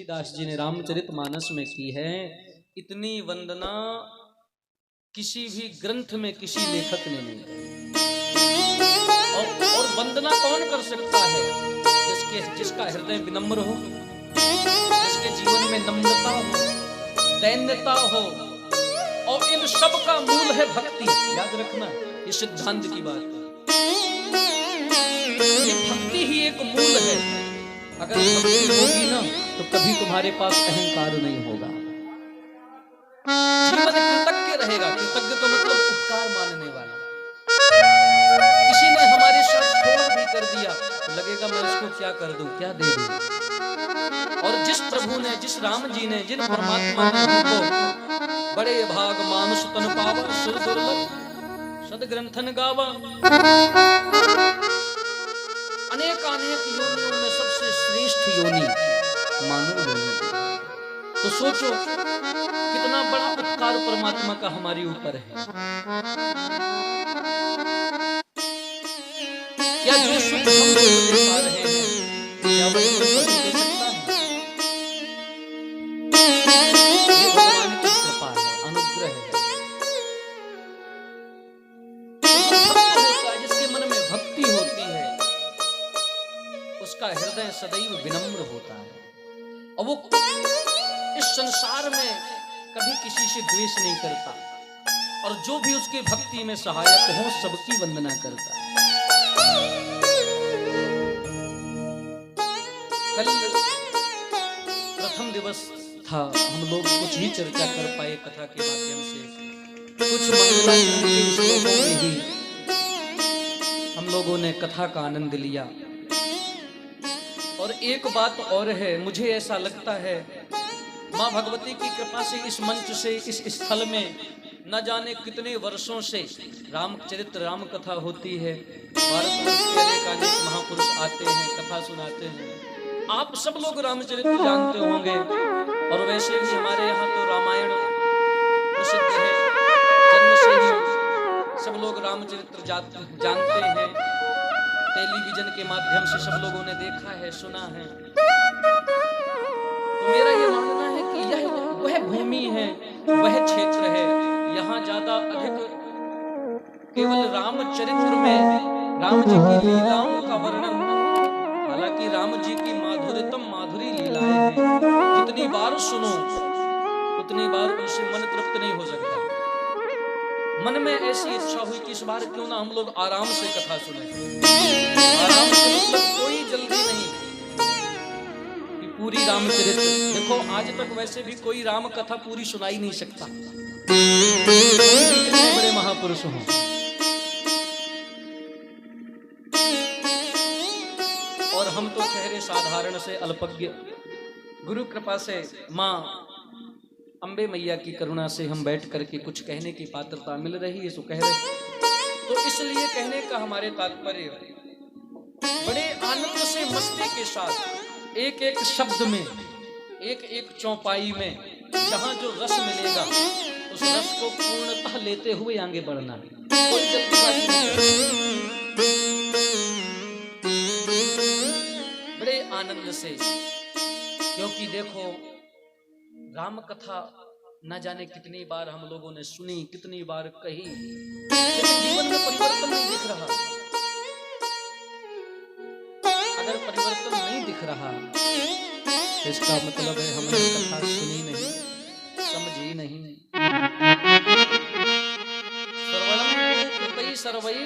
तुलसीदास जी ने रामचरितमानस में की है। इतनी वंदना किसी भी ग्रंथ में किसी लेखक ने नहीं की। और वंदना कौन कर सकता है? जिसका हृदय विनम्र हो, जिसके जीवन में नम्रता हो, दैन्यता हो, और इन सब का मूल है भक्ति। याद रखना, ये सिद्धांत की बात है। ये भक्ति ही एक मूल है। अगर भक्ति होगी ना तो कभी तुम्हारे पास अहंकार नहीं होगा, जीवन कृतज्ञ रहेगा। कृतज्ञ तो मतलब उपकार मानने वाला। किसी ने हमारे साथ छोड़ भी कर दिया तो लगेगा मैं उसको क्या कर दूं, क्या दे दूं। और जिस प्रभु ने, जिस राम जी ने, जिन परमात्मा ने हमको बड़े भाग मानुष तन पावा, सुर दुर्लभ सदग्रंथन गावा, अनेक अनेक योनियों में सबसे श्रेष्ठ योनि मानव योनि। तो सोचो कितना बड़ा उपकार परमात्मा का हमारे ऊपर है। क्या जो सुख हम लोग दे पा रहे हैं, क्या वही सुख दे सकता है? ये भगवान की कृपा है, अनुग्रह है। भक्त होता है, जिसके मन में भक्ति होती है, उसका हृदय सदैव विनम्र होता है, और वो इस संसार में कभी किसी से द्वेष नहीं करता, और जो भी उसकी भक्ति में सहायक हो सबकी वंदना करता है। कल प्रथम दिवस था, हम लोग कुछ ही चर्चा कर पाए कथा के माध्यम से। कुछ मंगलाचरण के श्लोकों में ही हम लोगों ने कथा का आनंद लिया। और एक बात और है, मुझे ऐसा लगता है माँ भगवती की कृपा से इस मंच से, इस स्थल में न जाने कितने वर्षों से रामचरित्र, राम कथा होती है। भारतवर्ष के अनेक महापुरुष आते हैं, कथा सुनाते हैं। आप सब लोग रामचरित्र जानते होंगे, और वैसे भी हमारे यहाँ तो रामायण प्रसिद्ध है। जन्म से ही सब लोग रामचरित्र जानते हैं। टेलीविजन के माध्यम से सब लोगों ने देखा है, सुना है। तो मेरा ये मानना है कि यह वह भूमि है, वह क्षेत्र है, यहाँ ज्यादा अधिक केवल रामचरित्र में राम जी की लीलाओं का वर्णन। हालांकि राम जी की माधुर्यतम माधुरी लीलाएं हैं, जितनी बार सुनो उतनी बार उनसे मन तृप्त नहीं हो सकता। मन में ऐसी इच्छा हुई कि इस बार क्यों ना हम लोग आराम से कथा सुने। आराम से मतलब कोई जल्दी नहीं कि पूरी रामचरित्र। देखो आज तक वैसे भी कोई राम कथा पूरी सुनाई नहीं सकता, कितने बड़े महापुरुष हों। और हम तो ठहरे साधारण से अल्पज्ञ। गुरु कृपा से, माँ अम्बे मैया की करुणा से हम बैठ करके कुछ कहने की पात्रता मिल रही है, सो कह रहे। तो इसलिए कहने का हमारे तात्पर्य, बड़े आनंद से मस्ती के साथ एक एक शब्द में, एक एक चौपाई में जहां जो रस मिलेगा उस रस को पूर्णतः लेते हुए आगे बढ़ना। कोई जल्दबाजी नहीं, बड़े आनंद से। क्योंकि देखो राम कथा न जाने कितनी बार हम लोगों ने सुनी, कितनी बार कही, लेकिन जीवन में परिवर्तन नहीं दिख रहा। अगर परिवर्तन नहीं दिख रहा तो इसका मतलब है हमने कथा सुनी नहीं, समझी नहीं। सर्वणम कृपई सर्वई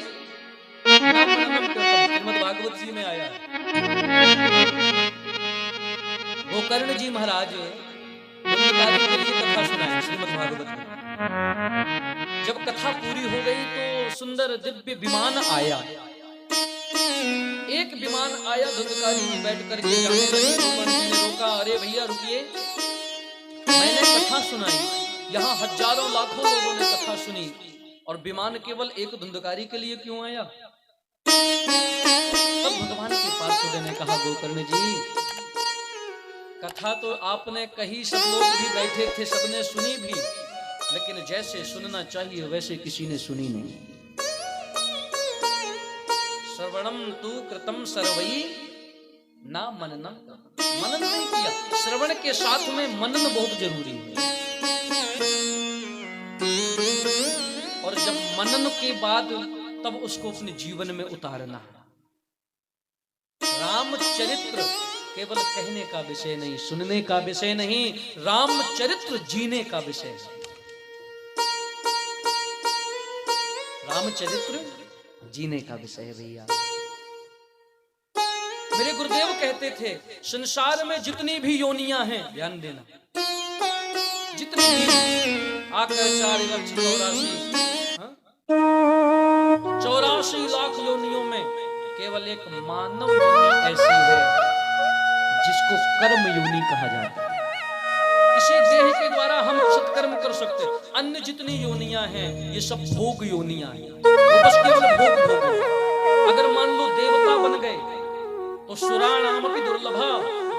श्रीमद् भागवत जी में आया है। गोकर्ण जी महाराज के लिए कथा सुनाई श्रीमद् भागवत में। जब कथा पूरी हो गई तो सुंदर दिव्य विमान आया। एक विमान आया, धुंधकारी जी बैठ करके जाने लगे। गोकर्ण जी ने रोका, अरे भैया रुकिए, मैंने कथा सुनाई, यहाँ हजारों लाखों लोगों ने कथा सुनी, और विमान केवल एक धुंधकारी के लिए क्यों आया? तब भगवान के पार्षद ने कहा, गोकर्ण जी कथा तो आपने कही, सब लोग भी बैठे थे, सबने सुनी भी, लेकिन जैसे सुनना चाहिए वैसे किसी ने सुनी नहीं। श्रवणम तू कृतम सर्वई ना मननम, मनन नहीं किया। श्रवण के साथ में मनन बहुत जरूरी है। और जब मनन के बाद तब उसको अपने जीवन में उतारना है। रामचरित्र केवल कहने का विषय नहीं, सुनने का विषय नहीं, रामचरित्र जीने का विषय है। रामचरित्र जीने का विषय है भैया। मेरे गुरुदेव कहते थे, संसार में जितनी भी योनियां हैं, ध्यान देना, जितनी भी आकर 84 लाख योनियों में केवल एक मानव योनि ऐसी है जिसको कर्म योनि कहा जाता है। इसी देह के द्वारा हम सत्कर्म कर सकते हैं। अन्य जितनी योनियां हैं ये सब भोग योनियां हैं, वो बस केवल भोग भोग। अगर मान लो देवता बन गए तो सुराणाम की दुर्लभा,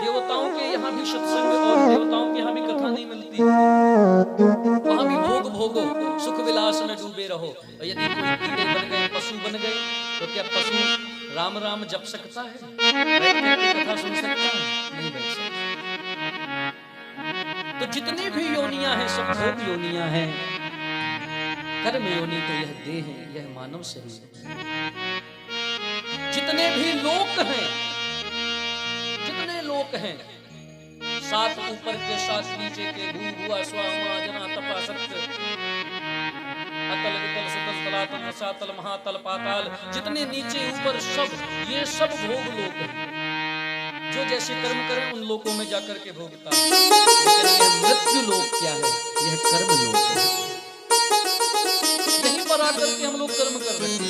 देवताओं के यहाँ भी सत्संग और देवताओं के यहाँ भी कथा नहीं मिलती, वहां भी भोग भोगो, सुख विलास में डूबे रहो। और यदि कोई कीड़े बन गए, पशु बन गए, तो क्या पशु राम राम जप सकता है? कथा सुन सकता है? नहीं बैठ सकता। तो जितनी भी योनियां हैं सब भोग योनियां हैं। कर्म योनि तो यह देह है, यह मानव शरीर है। जितने भी लोक हैं, जितने लोक हैं, 7 ऊपर के 7 नीचे के, भू भुआ स्वा जना तपा सत्य, अतल वितल सुतल तलातल रसातल महातल पाताल, जितने नीचे ऊपर सब, ये सब भोग लोक हैं। जो जैसे कर्म करें उन लोकों में जाकर के भोगता है। लेकिन यह मृत्यु लोक क्या है? यह कर्म लोक है। यहीं पर आकर के हम लोग कर्म कर रहे हैं।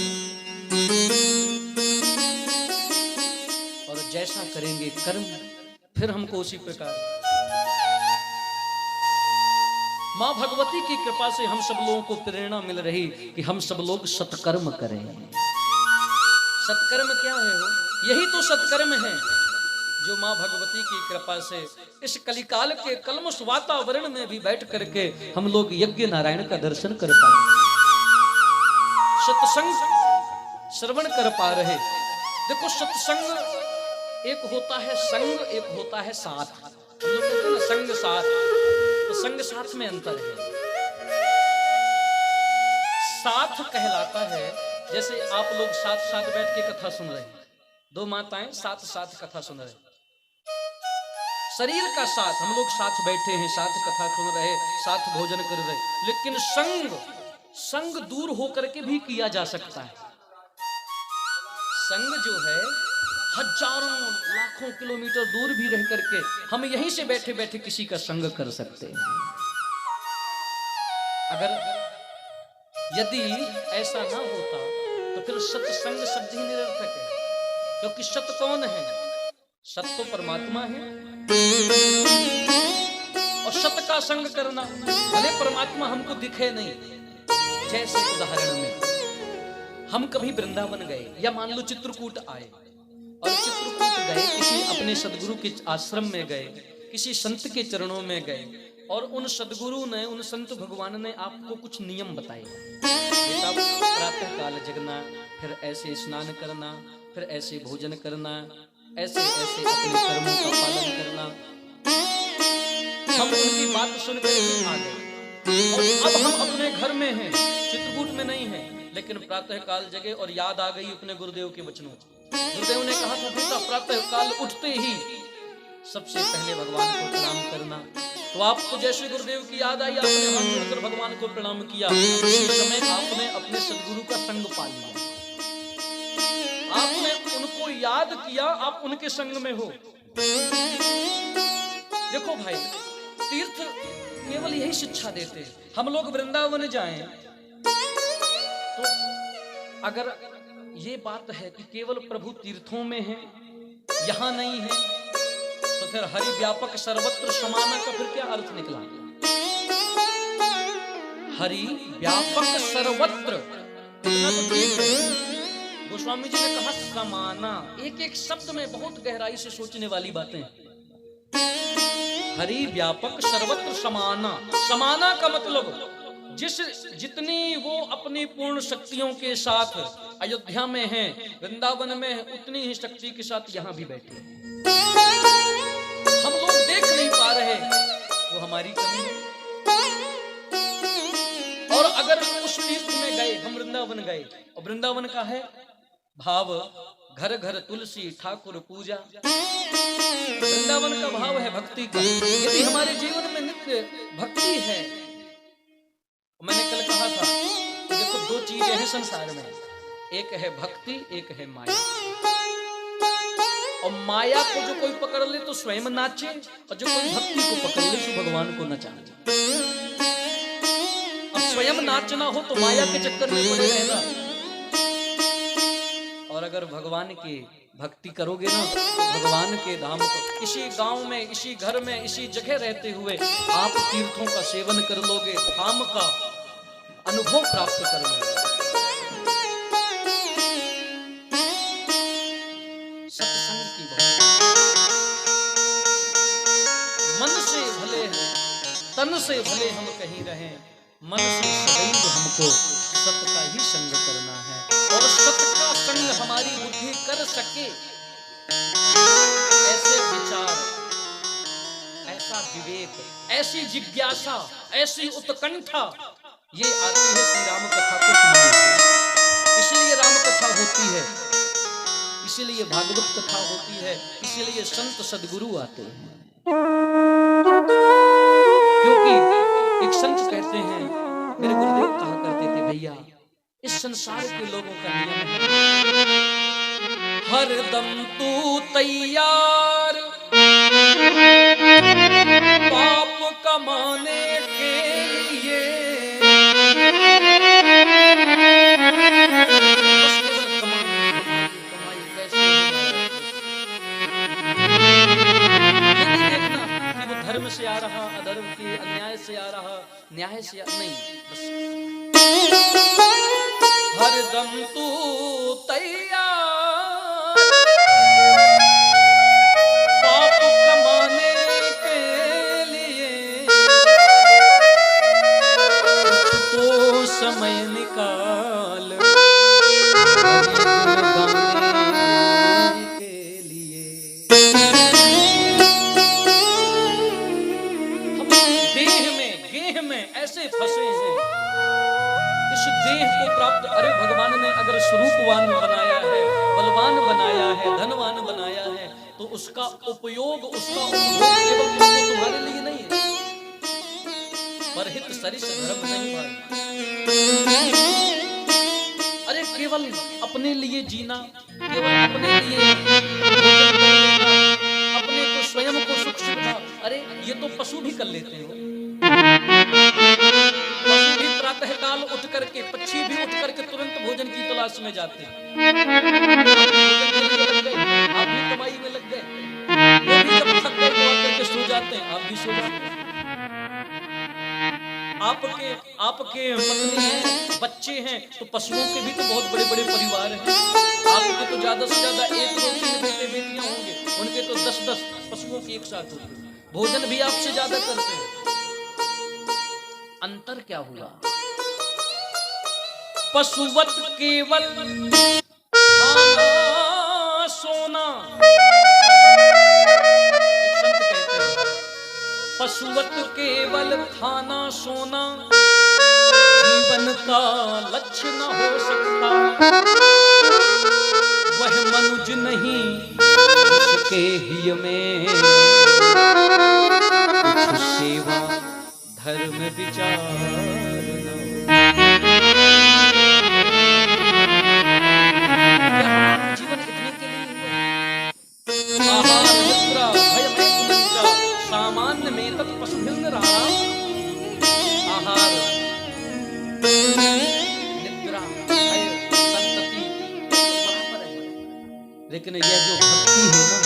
और जैसा करेंगे कर्म, फिर हमको उसी प्रकार। मां भगवती की कृपा से हम सब लोगों को प्रेरणा मिल रही कि हम सब लोग सत्कर्म करें। सत्कर्म क्या है? वो यही तो सत्कर्म है जो मां भगवती की कृपा से इस कलिकाल के कलमश वातावरण में भी बैठ करके हम लोग यज्ञ नारायण का दर्शन कर पाए, सत्संग श्रवण कर पा रहे। देखो, सत्संग एक होता है संग, एक होता है साथ। हम लोग कहते हैं ना संग साथ, तो संग साथ में अंतर है। साथ कहलाता है जैसे आप लोग साथ साथ बैठ के कथा सुन रहे हैं, 2 माताएं साथ साथ कथा सुन रहे हैं, शरीर का साथ, हम लोग साथ बैठे हैं, साथ कथा सुन रहे, साथ भोजन कर रहे। लेकिन संग दूर होकर के भी किया जा सकता है। संग जो है हजारों लाखों किलोमीटर दूर भी रह करके हम यहीं से बैठे बैठे किसी का संग कर सकते हैं। अगर यदि ऐसा ना होता तो फिर सत्संग शब्द ही निरर्थक है। क्योंकि सत्य कौन है? सत्य तो परमात्मा है। और सत्य का संग करना, भले परमात्मा हमको दिखे नहीं। जैसे उदाहरण में हम कभी वृंदावन गए या मान लो चित्रकूट आए, और चित्रकूट गए, किसी अपने सदगुरु के आश्रम में गए, किसी संत के चरणों में गए, और उन सदगुरु ने, उन संत भगवान ने आपको कुछ नियम बताए। बेटा, प्रातः काल जगना, फिर ऐसे स्नान करना, फिर ऐसे भोजन करना, ऐसे ऐसे अपने कर्मों का पालन करना। हम उनकी बात सुनकर ही आ गए। और अब हम अपने घर में हैं, चित्रकूट में नहीं हैं, लेकिन प्रातः काल जगे और याद आ गई अपने गुरुदेव के वचनों। गुरुदेव ने कहा था, बेटा प्रातः काल उठते ही सबसे पहले भगवान को प्रणाम करना। तो आपको जैसे गुरुदेव की याद आई, आपने हाथ जोड़कर भगवान को प्रणाम किया। उसी समय आपने अपने सदगुरु का संग पा लिया, आपने उनको याद किया, आप उनके संग में हो। देखो भाई, तीर्थ केवल यही शिक्षा देते हैं। हम लोग वृंदावन जाएं तो अगर ये बात है कि केवल प्रभु तीर्थों में है, यहां नहीं है, तो फिर हरि व्यापक सर्वत्र समाना का फिर क्या अर्थ निकला? हरि व्यापक सर्वत्र, इतना तो ठीक है। गोस्वामी जी ने कहा समाना, एक एक शब्द में बहुत गहराई से सोचने वाली बातें। हरि व्यापक सर्वत्र समाना, समाना का मतलब जितनी वो अपनी पूर्ण शक्तियों के साथ अयोध्या में हैं, वृंदावन में हैं, उतनी ही शक्ति के साथ यहाँ भी बैठे हैं। हम लोग देख नहीं पा रहे, वो हमारी कमी है। और अगर उस तीर्थ में गए, हम वृंदावन गए, और वृंदावन का है भाव घर घर तुलसी ठाकुर पूजा, वृंदावन का भाव है भक्ति का। यदि हमारे जीवन में नित्य भक्ति है, मैंने कल कहा था कि देखो दो चीजें हैं संसार में, एक है भक्ति, एक है माया। और माया को जो कोई पकड़ ले तो स्वयं नाचे, और जो कोई भक्ति को पकड़ ले तो भगवान को नचाए। अब स्वयं नाचना हो तो माया के चक्कर में पड़े रहेगा, और अगर भगवान की भक्ति करोगे ना तो भगवान के धाम को, इसी गांव में, इसी घर में, इसी जगह रहते हुए आप तीर्थों का सेवन कर लोगे, धाम का अनुभव प्राप्त कर लोगे। सत्संग की बात, मन से भले तन से भले हम कहीं रहें, मन से सदैव हमको सत्य का ही संग करना है। और सत्य का संग हमारी बुद्धि कर सके, ऐसे विचार, ऐसा विवेक, ऐसी जिज्ञासा, ऐसी उत्कंठा, ये आती है श्री राम कथा को सुनने से। इसलिए राम कथा होती है, इसीलिए भागवत कथा होती है, इसीलिए संत सदगुरु आते हैं। क्योंकि एक संत कहते हैं, मेरे गुरुदेव कहा करते थे, भैया इस संसार के लोगों का नियम है, हरदम तू तैयार पाप कमाने के लिए, कमाई कैसे देखना कि वो धर्म से आ रहा, अधर्म की, अन्याय से आ रहा, न्याय से नहीं, बस हरदम तू तैयार पाप कमाने के लिए, तो समय निकाल गाने के लिए। हम देह में ऐसे फंसे हैं, इस देह को प्राप्त, अरे भगवान ने अगर स्वरूपवान बनाया है, बलवान बनाया है, धनवान बनाया है, तो उसका उपयोग, उसका उपभोग केवल तुम्हारे लिए नहीं है। परहित सरिस धर्म नहीं भाई। अरे केवल अपने लिए जीना, केवल अपने लिए अपने को, स्वयं को सुख सुविधा, अरे ये तो पशु भी कर लेते हो। प्रातः काल उठ करके, पक्षी भी उठ करके तुरंत भोजन की तलाश में जाते हैं। आप भी कमाई में लग गए, वो भी जब थक गए तो आकर सो जाते हैं, आप भी सो जाते हैं। आपके पत्नी हैं, बच्चे हैं, तो पशुओं के भी तो बहुत बड़े बड़े परिवार हैं। आपके तो ज्यादा से ज्यादा 1, 2, 3 बेटे बेटियां होंगे, उनके तो 10-10 पशुओं के एक साथ होंगे। भोजन भी आपसे ज्यादा करते हैं। अंतर क्या हुआ? पशुवत केवल खाना सोना, एक संत कहते हैं, पशुवत केवल खाना सोना जीवन का लक्ष्य न हो सकता। वह मनुज नहीं जिसके हिय में कुछ सेवा धर्म विचार न हो। जीवन इतने के लिए आहार निद्रा भय मैत्रा सामान्य में तत् पशु मिल रहा। आहार निद्रा भय संतति बराबर है, लेकिन यह जो भक्ति है ना,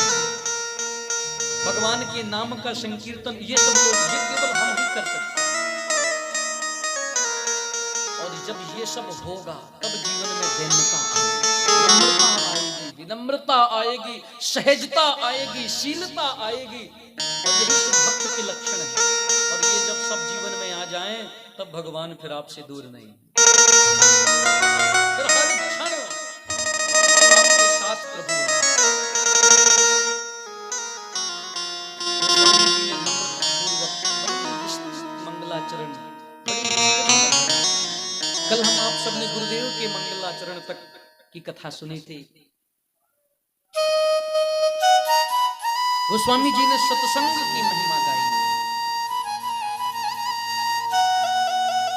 भगवान के नाम का संकीर्तन, ये सब लोग, ये केवल हम ही कर सकते हैं। और जब ये सब होगा तब जीवन में दैन्यता आएगी, विनम्रता आएगी, सहजता आएगी, शीलता आएगी, और यही सब भक्त के लक्षण है। और ये जब सब जीवन में आ जाएं तब भगवान फिर आपसे दूर नहीं। फिर हर क्षण दास प्रभु हैं। गोस्वामी जी ने नम्रतापूर्वक बड़ी विस्तृत मंगलाचरण, बड़ी विस्तृत, कल हम आप सबने गुरुदेव के मंगलाचरण तक की कथा सुनी थी। गोस्वामी जी ने सत्संग की महिमा गाई।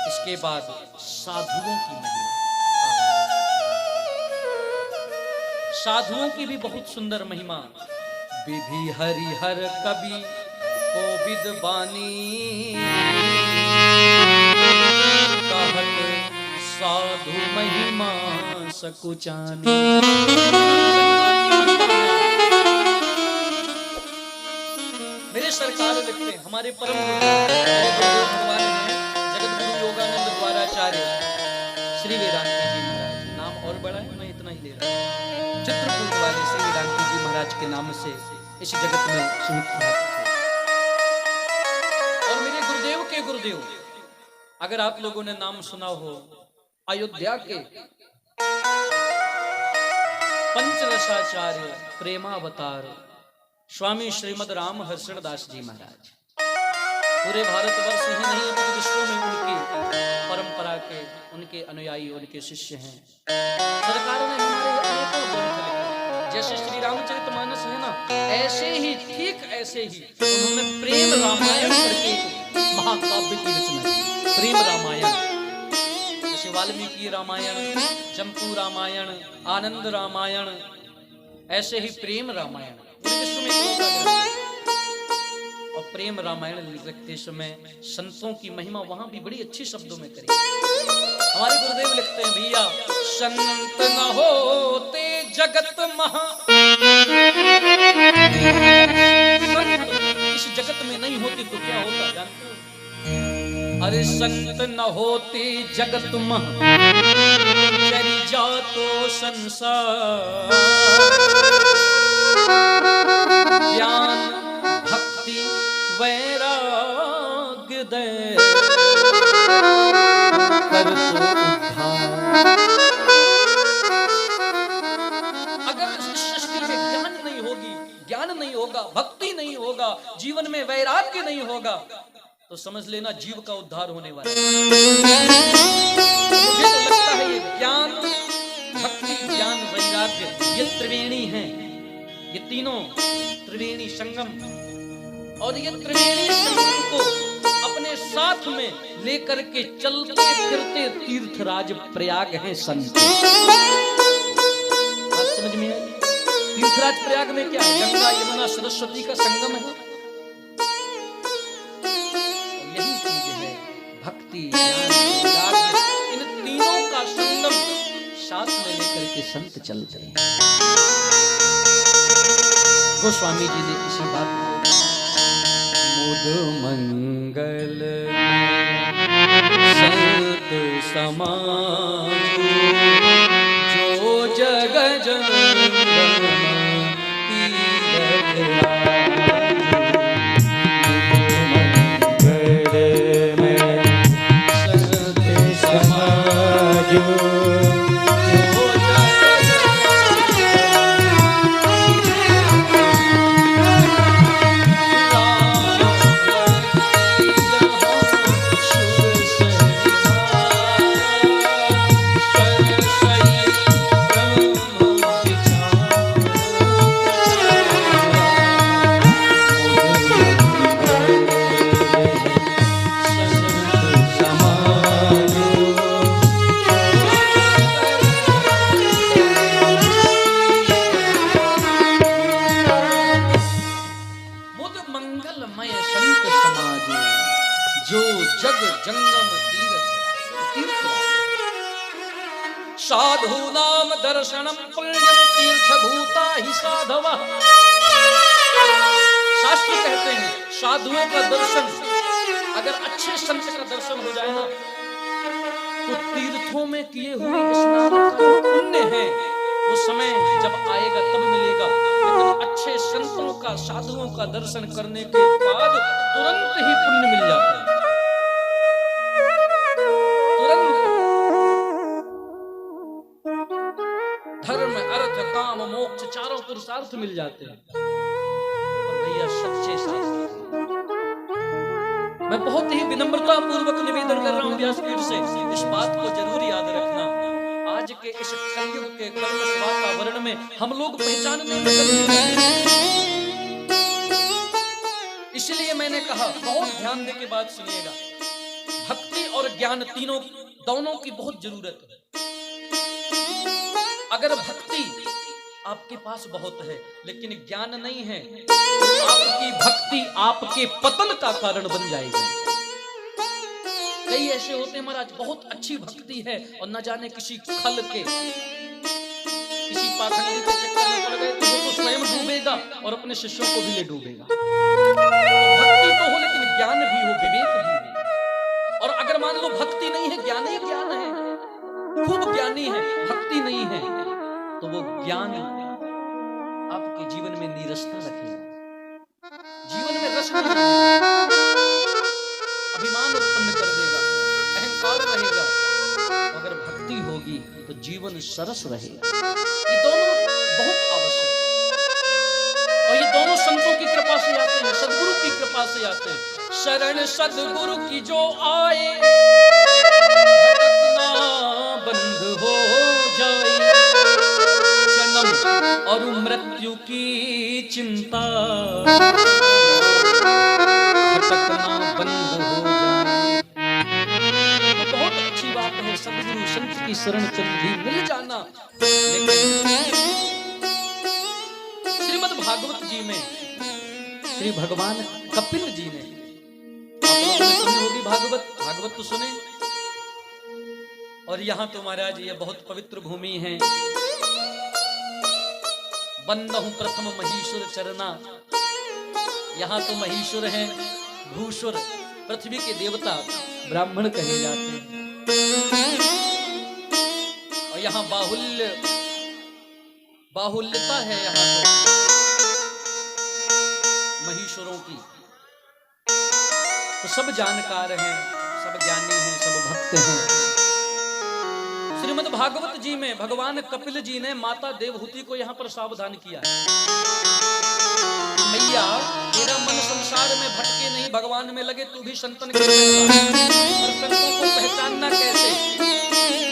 इसके बाद साधुओं की महिमा, साधुओं की भी बहुत सुंदर महिमा। विधि हरिहर कवि कोविद बानी, कहत साधु महिमा सकुचानी। मेरे सरकार लिखते हैं, हमारे परम गुरुदेव भगवान हैं जगत गुरु योगानंद द्वाराचार्य श्री वेदांती जी महाराज। नाम और बड़ा है, मैं इतना ही ले रहा हूँ। चित्रकूट वाले श्री वेदांती जी महाराज के नाम से इस जगत में सुनित प्राप्त थे। और मेरे गुरुदेव के गुरुदेव, अगर आप लोगों ने नाम सुना हो, अयोध्या के पंचरसाचार्य प्रेमावतार स्वामी श्रीमद राम हर्षण दास जी महाराज, पूरे भारतवर्ष ही नहीं पूरे विश्व में उनकी परंपरा के, उनके अनुयायी, उनके शिष्य हैं। सरकार ने हमारे अनेकों ग्रंथ लिखे, जैसे श्री रामचरितमानस है ना, ऐसे ही, ठीक ऐसे ही उन्होंने प्रेम रामायण करके महाकाव्य की रचना की। प्रेम रामायण, जैसे वाल्मीकि रामायण, चंपू रामायण, आनंद रामायण, ऐसे ही प्रेम रामायण पूरे विश्व में। और प्रेम रामायण लिखते समय संतों की महिमा वहां भी बड़ी अच्छी शब्दों में करी। हमारे गुरुदेव लिखते हैं, भैया संत न होते जगत महा, संत इस जगत में नहीं होते तो क्या होता जानते हो? अरे संत न होते जगत महा, चरी जातो संसार। ज्ञान भक्ति वैराग्य दे कर तो उद्धार। अगर इस सृष्टि में ज्ञान नहीं होगी, ज्ञान नहीं होगा, भक्ति नहीं होगा, जीवन में वैराग्य नहीं होगा, तो समझ लेना जीव का उद्धार होने वाला है। मुझे तो लगता है ये ज्ञान, भक्ति, ज्ञान, वैराग्य, ये त्रिवेणी हैं, ये तीनों त्रिवेणी संगम, और ये त्रिवेणी संगम को अपने साथ में लेकर के चलते फिरते तीर्थराज प्रयाग हैं संत। बात समझ में आई? तीर्थराज प्रयाग में क्या है? गंगा यमुना सरस्वती का संगम है। और यही चीज है भक्ति, ज्ञान, वैराग्य, इन तीनों का संगम साथ में लेकर के संत चलते हैं। गोस्वामी जी ने इसी बात को मुद मंगल संत समाज, जो जग जंगम तीरथ मंगल में संत समाज, साधु नाम दर्शनम पुण्यम तीर्थभूता ही साधवः। शास्त्र कहते हैं साधुओं का दर्शन, अगर अच्छे संत का दर्शन हो जाए ना, तो तीर्थों में किए हुए स्नान का पुण्य है, वो समय जब आएगा तब मिलेगा। लेकिन अच्छे संतों का, साधुओं का दर्शन करने के बाद तुरंत ही पुण्य मिल जाता है, तुरंत। धर्म अर्थ काम मोक्ष पुरुषार्थ मिल जाते हैं। और भैया सच्चे शास्त्र, मैं बहुत ही विनम्रता पूर्वक निवेदन कर रहा हूं व्यासपीठ से, इस बात को जरूर याद रखना। आज के इस कलयुग के कलमश वातावरण में हम लोग पहचानने में गलती करते हैं। इसलिए मैंने कहा बहुत ध्यान दे के बात सुनिएगा, भक्ति और ज्ञान तीनों दोनों की बहुत जरूरत है। अगर भक्ति आपके पास बहुत है लेकिन ज्ञान नहीं है, तो आपकी भक्ति आपके पतन का कारण बन जाएगी। कई ऐसे होते हैं महाराज, बहुत अच्छी भक्ति है और न जाने किसी खल के, किसी पाखंडी के चक्कर में पड़ गए तो वो तो स्वयं डूबेगा और अपने शिष्यों को भी ले डूबेगा। तो भक्ति तो हो लेकिन ज्ञान भी हो, विवेक भी हो। और अगर मान लो भक्ति नहीं है, ज्ञान ही ज्ञान है, खूब ज्ञानी है, भक्ति नहीं है, तो वो ज्ञान आपके जीवन में नीरसता रखेगा, जीवन में रस नहीं रहेगा, अभिमान उत्पन्न कर देगा, अहंकार रहेगा। अगर भक्ति होगी तो जीवन सरस रहेगा। ये दोनों बहुत आवश्यक है और ये दोनों संतों की कृपा से आते हैं, सदगुरु की कृपा से आते हैं। शरण सदगुरु की जो आए, भटकना बंद हो जाए, जन्म और मृत्यु की चिंता भटकना बंद हो जाए। तो बहुत अच्छी बात है सदगुरु संत की शरण चंदी मिल जाना। लेकिन श्रीमद् भागवत जी में श्री भगवान कपिल जी ने, आप लोगों ने सुनी होगी भागवत, भागवत तो सुने। और यहाँ तो महाराज ये बहुत पवित्र भूमि है। बंदहु प्रथम महीश्वर चरना, यहाँ तो महीश्वर हैं, भूश्वर पृथ्वी के देवता ब्राह्मण कहे जाते हैं। और यहाँ बाहुल्यता है यहाँ पर महीश्वरों की। तो सब जानकार हैं, सब ज्ञानी हैं, सब भक्त हैं। श्रीमद् भागवत जी में भगवान कपिल जी ने माता देवहूति को यहाँ पर सावधान किया है, मैया तेरा मन संसार में भटके नहीं, भगवान में लगे, तू भी संतन के और संतों को पहचानना कैसे?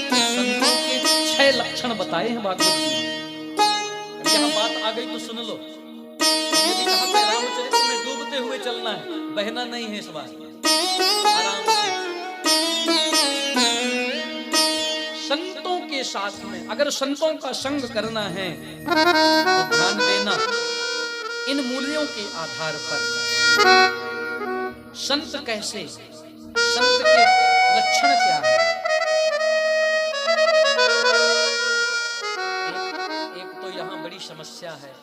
संतों के 6 लक्षण बताए हैं भागवत जी में। यहाँ बात आ गई तो सुन लो। ये भी कहा कि रामचरित्र में डूबते हुए चलना है, बहना नहीं है इस बात, आराम से। संतों के साथ में अगर संतों का संग करना है तो ध्यान देना इन मूल्यों के आधार पर। संत कैसे, संत के लक्षण क्या है? एक तो यहाँ बड़ी समस्या है,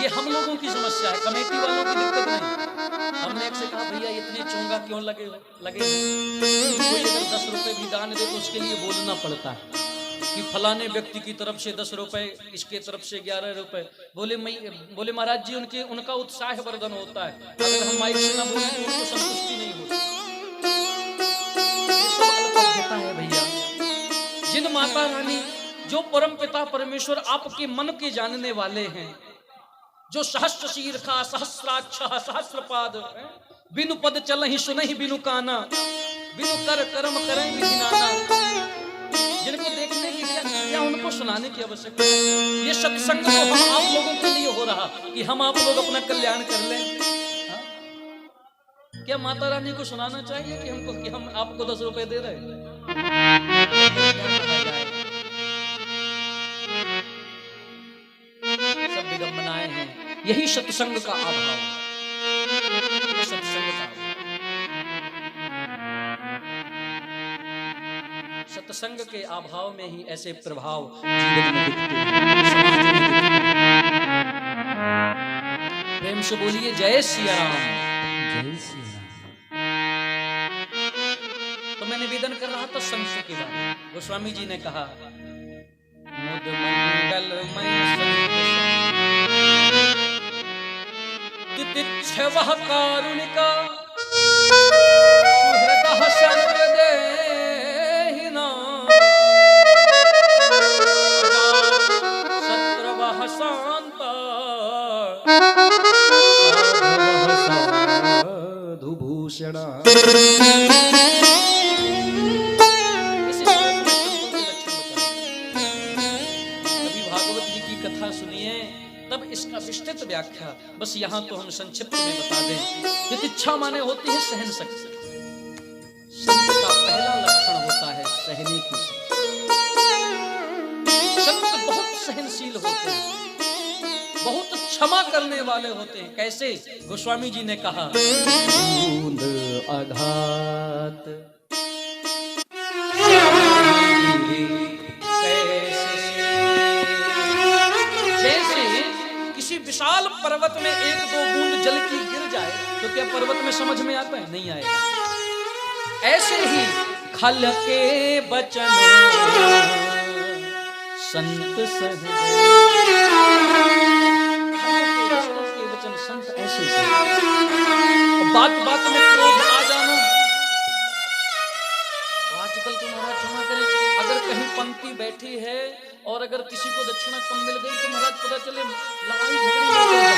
ये हम लोगों की समस्या है, कमेटी वालों की दिक्कत नहीं। हमने एक से कहा भैया इतने चोंगा क्यों लगे कोई अगर 10 रुपए भी दान दे तो उसके लिए बोलना पड़ता है कि फलाने व्यक्ति की तरफ से 10 रुपए, इसके तरफ से 11 रुपए। बोले महाराज जी उनका उत्साह वर्धन होता है, अगर हम माइक से ना बोले तो उनको संतुष्टि नहीं होती। ये सब अल्पज्ञता है भैया। जिन माता रानी, जो परम पिता परमेश्वर आपके मन के जानने वाले हैं, जो सहस्र शीर्षा सहस्राक्ष सहस्रपाद, बिनु पद चलहि सुनहि बिनु काना, बिनु कर कर्म करें विधि नाना, जिनको देखने की क्या उनको सुनाने की आवश्यकता है। ये सत्संग तो हम आप लोगों के लिए हो रहा कि हम आप लोग अपना कल्याण कर लें। क्या माता रानी को सुनाना चाहिए कि हम आपको 10 रुपए दे रहे हैं? सब विडंबनाएं हैं। यही सत्संग का अभाव, सत्संग का अभाव। सत्संग के अभाव में ही ऐसे प्रभाव जीवन में दिखते हैं, समाज में दिखते हैं। प्रेम से बोलिए जय सिया राम, जय सिया राम। तो मैं निवेदन कर रहा था संत के बारे में। गोस्वामी जी ने कहा मुद मंगलमय तितिच्छवः कारुणिका सुहृदः सर्वदेहिनां शत्रवः साधु भूषणा। कथा सुनिए तब इसका विस्तृत व्याख्या बस यहाँ तो हम संक्षिप्त में बता दें। तितिक्षा माने होती है सहन शक्ति। संत का पहला लक्षण होता है सहने की शक्ति। संत बहुत सहनशील होते हैं, बहुत क्षमा करने वाले होते हैं। कैसे? गोस्वामी जी ने कहा, बूंद आघात विशाल पर्वत में एक दो बूंद जल की गिर जाए तो क्या पर्वत में समझ में आता है? नहीं आएगा। ऐसे ही खल के बचन संत सहज, के वचन संत ऐसे बात बात में क्रोध आ जाना। आजकल तो महाराज क्षमा करें, अगर कहीं पंक्ति बैठी है और अगर किसी को दक्षिणा कम मिल गई तो महाराज पता चले लड़ाई झगड़ी हो जाए।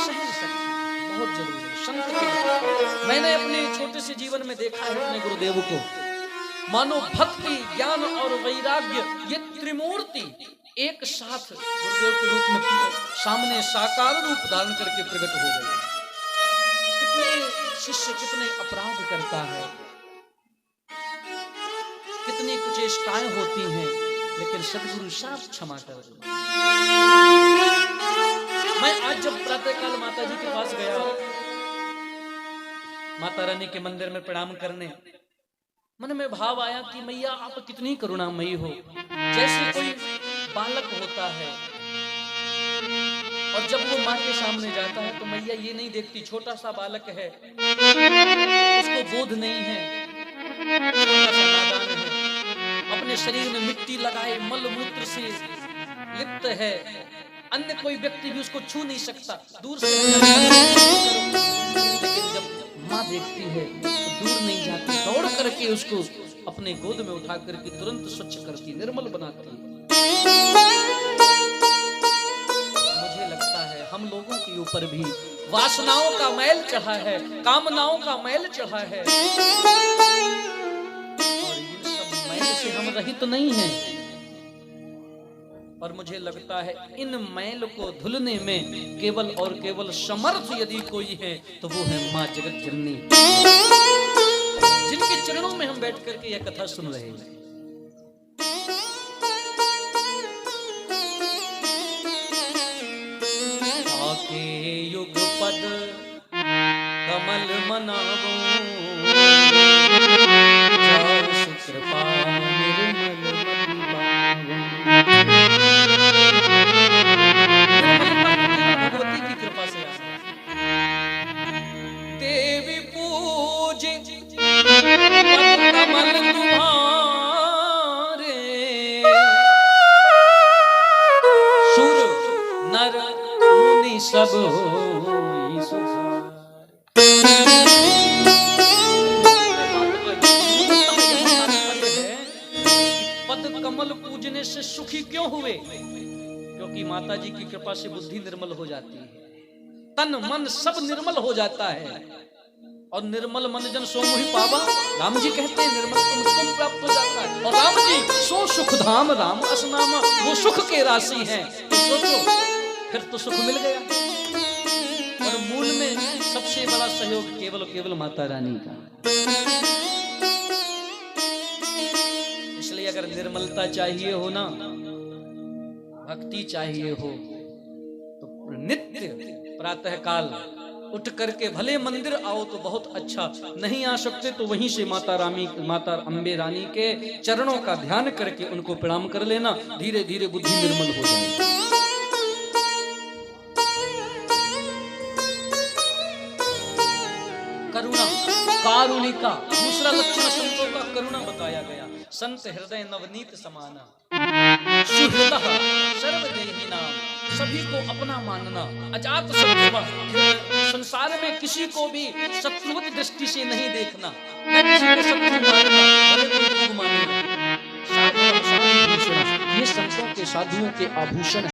सहन शक्ति बहुत जरूरी है संत के। मैंने अपने छोटे से जीवन में देखा है अपने गुरुदेव को, मानो भक्ति, ज्ञान और वैराग्य ये त्रिमूर्ति एक साथ गुरुदेव के रूप में सामने साकार रूप धारण करके प्रकट हो गए। कितने शिष्य कितने अपराध करता है, कितनी कुचेष्टाएं होती हैं, लेकिन सदगुरु साफ क्षमा कर देते। मैं आज जब प्रातःकाल माता जी के पास गया, माता रानी के मंदिर में प्रणाम करने, मन में भाव आया कि मैया आप कितनी करुणामयी हो। जैसे कोई बालक होता है और जब वो माँ के सामने जाता है तो मैया ये नहीं देखती छोटा सा बालक है, उसको बोध नहीं है, छोटा सा नादान है, अपने शरीर में मिट्टी लगाए मल मूत्र से लिप्त है, अन्य कोई व्यक्ति भी उसको छू नहीं सकता, दूर से। लेकिन जब माँ देखती है तो दूर नहीं जाती, दौड़ करके उसको अपने गोद में उठा करके तुरंत स्वच्छ करती, निर्मल बनाती है। मुझे लगता है हम लोगों के ऊपर भी वासनाओं का मैल चढ़ा है, कामनाओं का मैल चढ़ा है, और इन सब मैल से हम रहित तो नहीं हैं। और मुझे लगता है इन मैल को धुलने में केवल और केवल समर्थ यदि कोई है तो वो है माँ जगत जननी, जिनके चरणों में हम बैठ करके यह कथा सुन रहे हैं। आके युग पद कमल मनावो, कृपा भगवती की कृपा से देवी पूज कमल तुम्हारे, सुर नर मुनि सब होई सुधार। कमल पूजने से सुखी क्यों हुए? क्योंकि माता जी की कृपा से बुद्धि निर्मल हो जाती है, तन मन सब निर्मल हो जाता है, और निर्मल मन जन सो मोहि पावा, राम जी कहते हैं निर्मल तो मुझको प्राप्त हो जाता है। और राम जी सो सुख धाम राम असनामा, वो सुख के राशि हैं। तो सोचो फिर तो सुख मिल गया। और मूल में सबसे बड़ा सहयोग केवल केवल माता रानी का। इसलिए अगर निर्मलता चाहिए हो ना, भक्ति चाहिए हो, तो नित्य प्रातः काल उठ करके भले मंदिर आओ तो बहुत अच्छा, नहीं आ सकते तो वहीं से माता अम्बे रानी के चरणों का ध्यान करके उनको प्रणाम कर लेना, धीरे धीरे बुद्धि निर्मल हो जाएगी। करुणा, कारुणिका, दूसरा लक्षण संतों का करुणा बताया गया। संत हृदय नवनीत समाना, सुहृदः सर्वदेहिनां, सभी को अपना मानना, अजात शत्रुः, संसार में किसी को भी शत्रुवत दृष्टि से नहीं देखना, न किसी को शत्रु मानना, भले कोई दुख माने। ये संतों के साधुओं के आभूषण